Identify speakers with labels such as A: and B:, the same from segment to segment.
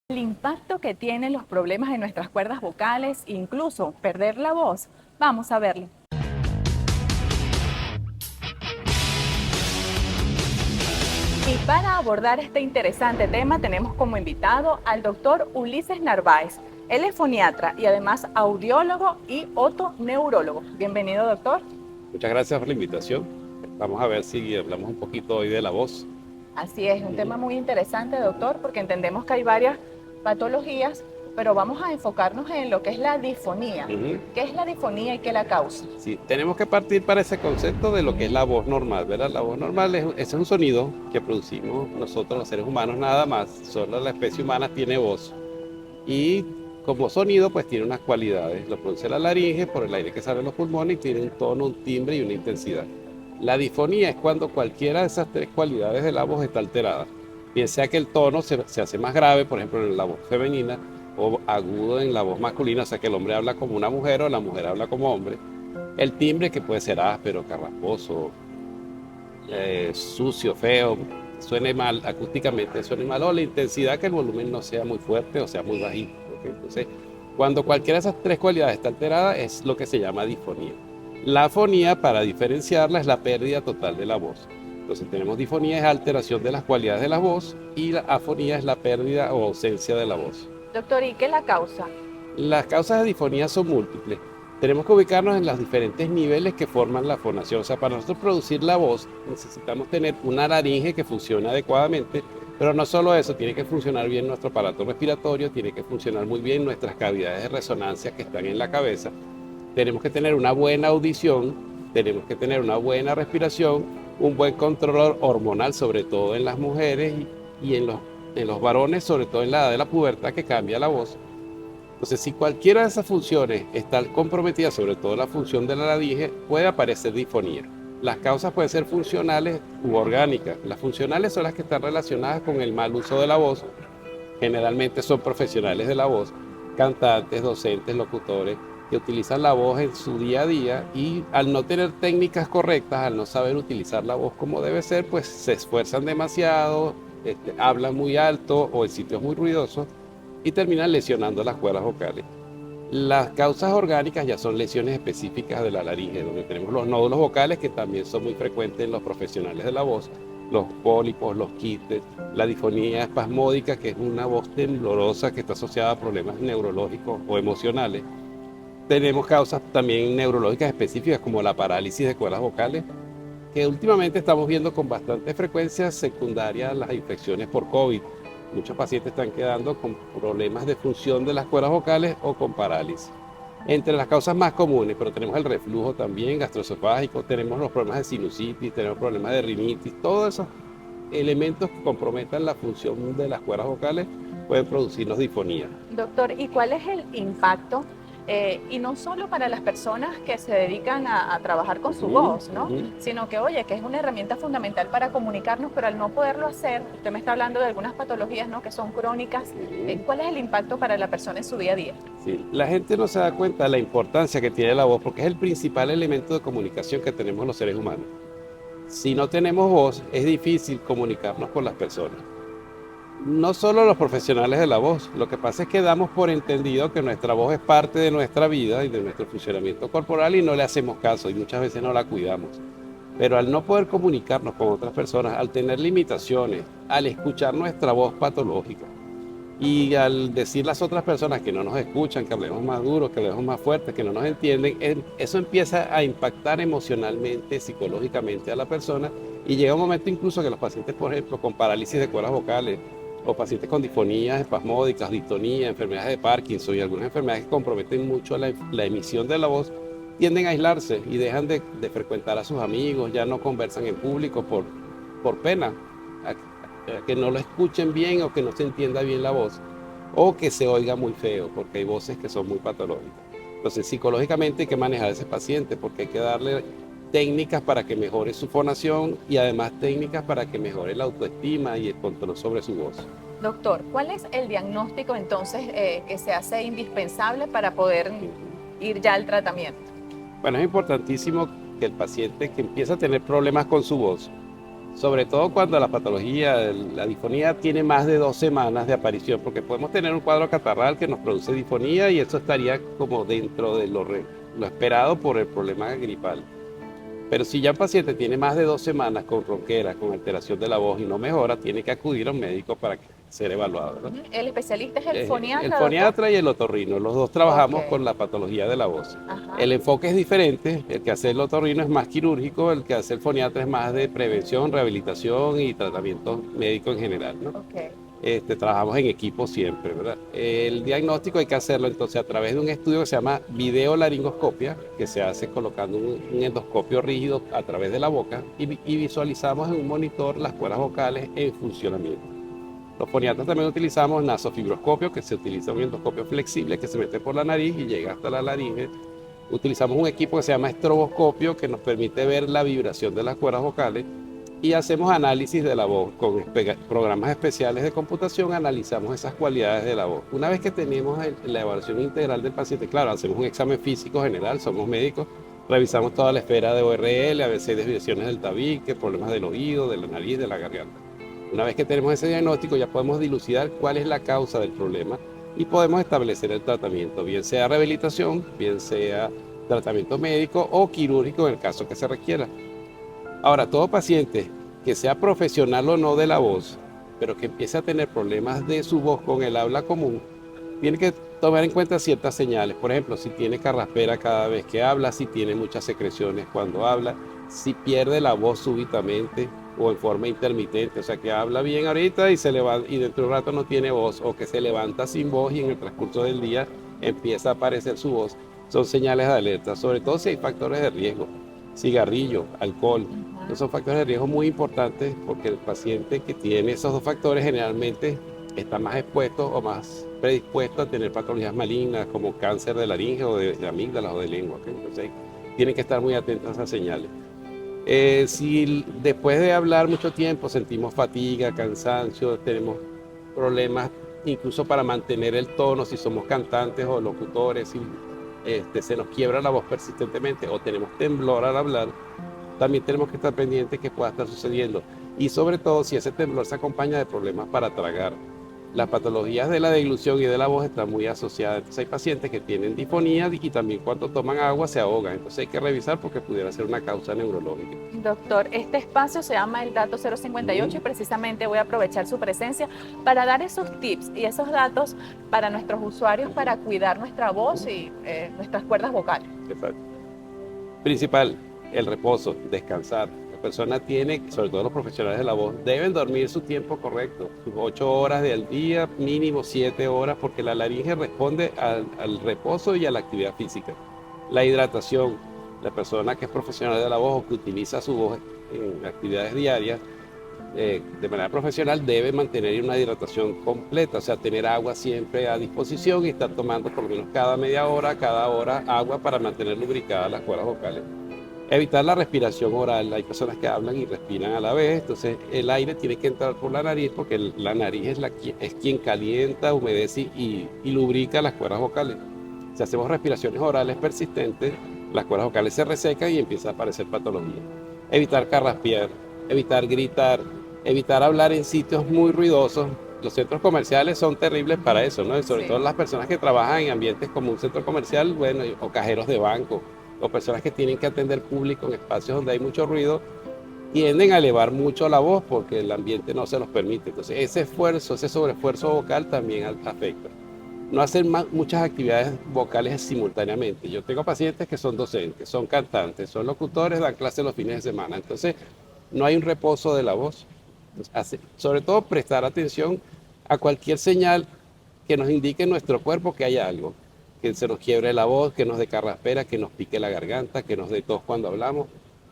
A: El impacto que tienen los problemas en nuestras cuerdas vocales, incluso perder la voz, vamos a verlo. Y para abordar este interesante tema tenemos como invitado al doctor Ulises Narváez. Él es foniatra y además audiólogo y otoneurólogo. Bienvenido, doctor.
B: Muchas gracias por la invitación. Vamos a ver si hablamos un poquito hoy de la voz.
A: Así es, un tema muy interesante, doctor, porque entendemos que hay varias patologías, pero vamos a enfocarnos en lo que es la disfonía. ¿Qué es la disfonía y qué la causa?
B: Sí, tenemos que partir para ese concepto de lo que es la voz normal, ¿verdad? La voz normal es un sonido que producimos nosotros los seres humanos nada más. Solo la especie humana tiene voz. Y como sonido, pues tiene unas cualidades. Lo produce la laringe por el aire que sale de los pulmones y tiene un tono, un timbre y una intensidad. La disfonía es cuando cualquiera de esas tres cualidades de la voz está alterada. Bien sea que el tono se hace más grave, por ejemplo, en la voz femenina, o agudo en la voz masculina, o sea que el hombre habla como una mujer o la mujer habla como hombre. El timbre, que puede ser áspero, carrasposo, sucio, feo, suene mal acústicamente, suene mal, o la intensidad, que el volumen no sea muy fuerte o sea muy bajito. ¿Okay? Entonces, cuando cualquiera de esas tres cualidades está alterada, es lo que se llama disfonía. La afonía, para diferenciarla, es la pérdida total de la voz. Entonces tenemos disfonía, es alteración de las cualidades de la voz, y la afonía es la pérdida o ausencia de la voz.
A: Doctor, ¿y qué la causa?
B: Las causas de disfonía son múltiples. Tenemos que ubicarnos en los diferentes niveles que forman la fonación. O sea, para nosotros producir la voz necesitamos tener una laringe que funcione adecuadamente, pero no solo eso, tiene que funcionar bien nuestro aparato respiratorio, tiene que funcionar muy bien nuestras cavidades de resonancia que están en la cabeza. Tenemos que tener una buena audición, tenemos que tener una buena respiración, un buen control hormonal, sobre todo en las mujeres y en los varones, sobre todo en la edad de la pubertad, que cambia la voz. Entonces, si cualquiera de esas funciones está comprometida, sobre todo la función de la laringe, puede aparecer disfonía. Las causas pueden ser funcionales u orgánicas. Las funcionales son las que están relacionadas con el mal uso de la voz. Generalmente son profesionales de la voz, cantantes, docentes, locutores, que utilizan la voz en su día a día y al no tener técnicas correctas, al no saber utilizar la voz como debe ser, pues se esfuerzan demasiado, hablan muy alto o en sitios muy ruidosos y terminan lesionando las cuerdas vocales. Las causas orgánicas ya son lesiones específicas de la laringe, donde tenemos los nódulos vocales, que también son muy frecuentes en los profesionales de la voz, los pólipos, los quistes, la disfonía espasmódica, que es una voz temblorosa que está asociada a problemas neurológicos o emocionales. Tenemos causas también neurológicas específicas, como la parálisis de cuerdas vocales, que últimamente estamos viendo con bastante frecuencia secundaria a las infecciones por COVID. Muchos pacientes están quedando con problemas de función de las cuerdas vocales o con parálisis. Entre las causas más comunes, pero tenemos el reflujo también gastroesofágico, tenemos los problemas de sinusitis, tenemos problemas de rinitis, todos esos elementos que comprometan la función de las cuerdas vocales pueden producirnos disfonía.
A: Doctor, ¿y cuál es el impacto? Y no solo para las personas que se dedican a trabajar con su voz, ¿no? Sino que, oye, que es una herramienta fundamental para comunicarnos, pero al no poderlo hacer, usted me está hablando de algunas patologías, ¿no? Que son crónicas. ¿Cuál es el impacto para la persona en su día a día?
B: Sí, la gente no se da cuenta de la importancia que tiene la voz, porque es el principal elemento de comunicación que tenemos los seres humanos. Si no tenemos voz, es difícil comunicarnos con las personas. No solo los profesionales de la voz, lo que pasa es que damos por entendido que nuestra voz es parte de nuestra vida y de nuestro funcionamiento corporal y no le hacemos caso y muchas veces no la cuidamos. Pero al no poder comunicarnos con otras personas, al tener limitaciones, al escuchar nuestra voz patológica y al decir las otras personas que no nos escuchan, que hablemos más duro, que hablemos más fuerte, que no nos entienden, eso empieza a impactar emocionalmente, psicológicamente a la persona y llega un momento incluso que los pacientes, por ejemplo, con parálisis de cuerdas vocales, o pacientes con disfonías espasmódicas, distonía, enfermedades de Parkinson y algunas enfermedades que comprometen mucho la emisión de la voz, tienden a aislarse y dejan de frecuentar a sus amigos, ya no conversan en público por pena, a que no lo escuchen bien o que no se entienda bien la voz, o que se oiga muy feo, porque hay voces que son muy patológicas. Entonces, psicológicamente hay que manejar a ese paciente, porque hay que darle técnicas para que mejore su fonación y además técnicas para que mejore la autoestima y el control sobre su voz.
A: Doctor, ¿cuál es el diagnóstico entonces que se hace indispensable para poder ir ya al tratamiento?
B: Bueno, es importantísimo que el paciente que empieza a tener problemas con su voz, sobre todo cuando la patología, la disfonía tiene más de 2 semanas de aparición, porque podemos tener un cuadro catarral que nos produce disfonía y eso estaría como dentro de lo esperado por el problema gripal. Pero si ya un paciente tiene más de 2 semanas con ronquera, con alteración de la voz y no mejora, tiene que acudir a un médico para ser evaluado, ¿no?
A: El especialista es el
B: El
A: foniatra, doctor.
B: foniatra y el otorrino, los dos
A: Ok.
B: trabajamos con la patología de la voz.
A: Ajá.
B: El enfoque es diferente, el que hace el otorrino es más quirúrgico, el que hace el foniatra es más de prevención, rehabilitación y tratamiento médico en general, ¿no?
A: Ok.
B: Trabajamos en equipo siempre, ¿verdad? El diagnóstico hay que hacerlo entonces a través de un estudio que se llama videolaringoscopia, que se hace colocando un endoscopio rígido a través de la boca y visualizamos en un monitor las cuerdas vocales en funcionamiento. Los foniatras también utilizamos nasofibroscopio, que se utiliza un endoscopio flexible que se mete por la nariz y llega hasta la laringe. Utilizamos un equipo que se llama estroboscopio, que nos permite ver la vibración de las cuerdas vocales y hacemos análisis de la voz. Con programas especiales de computación analizamos esas cualidades de la voz. Una vez que tenemos la evaluación integral del paciente, claro, hacemos un examen físico general, somos médicos, revisamos toda la esfera de ORL, a veces hay desviaciones del tabique, problemas del oído, de la nariz, de la garganta. Una vez que tenemos ese diagnóstico ya podemos dilucidar cuál es la causa del problema y podemos establecer el tratamiento, bien sea rehabilitación, bien sea tratamiento médico o quirúrgico en el caso que se requiera. Ahora, todo paciente que sea profesional o no de la voz, pero que empiece a tener problemas de su voz con el habla común, tiene que tomar en cuenta ciertas señales. Por ejemplo, si tiene carraspera cada vez que habla, si tiene muchas secreciones cuando habla, si pierde la voz súbitamente o en forma intermitente, o sea que habla bien ahorita y se levanta y dentro de un rato no tiene voz, o que se levanta sin voz y en el transcurso del día empieza a aparecer su voz, son señales de alerta, sobre todo si hay factores de riesgo, cigarrillo, alcohol. Estos son factores de riesgo muy importantes porque el paciente que tiene esos dos factores generalmente está más expuesto o más predispuesto a tener patologías malignas como cáncer de laringe o de amígdalas o de lengua. ¿Okay? Entonces tienen que estar muy atentos a esas señales. Si después de hablar mucho tiempo sentimos fatiga, cansancio, tenemos problemas incluso para mantener el tono, si somos cantantes o locutores, si se nos quiebra la voz persistentemente o tenemos temblor al hablar, también tenemos que estar pendientes que pueda estar sucediendo. Y sobre todo si ese temblor se acompaña de problemas para tragar. Las patologías de la deglución y de la voz están muy asociadas. Entonces hay pacientes que tienen disfonía y también cuando toman agua se ahogan. Entonces hay que revisar porque pudiera ser una causa neurológica.
A: Doctor, este espacio se llama el Dato 058 y precisamente voy a aprovechar su presencia para dar esos tips y esos datos para nuestros usuarios para cuidar nuestra voz y nuestras cuerdas vocales.
B: Exacto. Principal, el reposo, descansar. La persona tiene, sobre todo los profesionales de la voz, deben dormir su tiempo correcto, sus 8 horas del día, mínimo 7 horas, porque la laringe responde al reposo y a la actividad física. La hidratación, la persona que es profesional de la voz o que utiliza su voz en actividades diarias, de manera profesional debe mantener una hidratación completa, o sea, tener agua siempre a disposición y estar tomando por lo menos cada media hora, cada hora agua para mantener lubricadas las cuerdas vocales. Evitar la respiración oral. Hay personas que hablan y respiran a la vez, entonces el aire tiene que entrar por la nariz porque la nariz es quien calienta, humedece y lubrica las cuerdas vocales. Si hacemos respiraciones orales persistentes, las cuerdas vocales se resecan y empieza a aparecer patología. Evitar carraspear, evitar gritar, evitar hablar en sitios muy ruidosos. Los centros comerciales son terribles para eso, ¿no? Y sobre todo las personas que trabajan en ambientes como un centro comercial, bueno, o cajeros de banco, o personas que tienen que atender público en espacios donde hay mucho ruido, tienden a elevar mucho la voz porque el ambiente no se los permite. Entonces ese esfuerzo, ese sobreesfuerzo vocal también afecta. No hacer muchas actividades vocales simultáneamente. Yo tengo pacientes que son docentes, son cantantes, son locutores, dan clases los fines de semana. Entonces no hay un reposo de la voz. Entonces, sobre todo prestar atención a cualquier señal que nos indique en nuestro cuerpo que haya algo. Que se nos quiebre la voz, que nos dé carraspera, que nos pique la garganta, que nos dé tos cuando hablamos.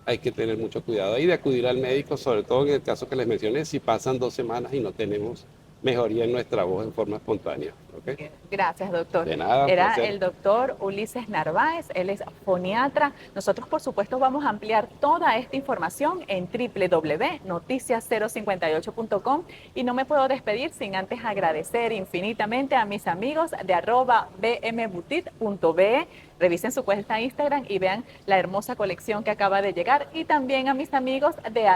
B: Hay que tener mucho cuidado ahí de acudir al médico, sobre todo en el caso que les mencioné, si pasan 2 semanas y no tenemos mejoría en nuestra voz en forma espontánea. ¿Ok?
A: Gracias, doctor.
B: De nada,
A: Era
B: placer.
A: el doctor Ulises Narváez, él es foniatra. Nosotros, por supuesto, vamos a ampliar toda esta información en www.noticias058.com y no me puedo despedir sin antes agradecer infinitamente a mis amigos de @bmbutit.be. Revisen su cuenta Instagram y vean la hermosa colección que acaba de llegar, y también a mis amigos de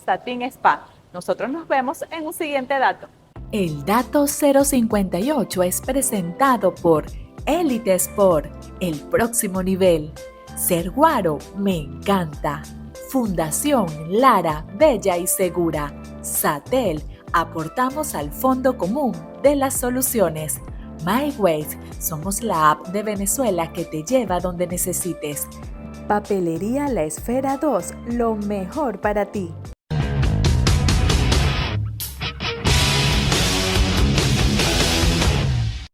A: @satinspa. Nosotros nos vemos en un siguiente dato.
C: El dato 058 es presentado por Elite Sport, el próximo nivel. Ser guaro me encanta. Fundación Lara, bella y segura. Satel, aportamos al fondo común de las soluciones. MyWays, somos la app de Venezuela que te lleva donde necesites. Papelería La Esfera 2, lo mejor para ti.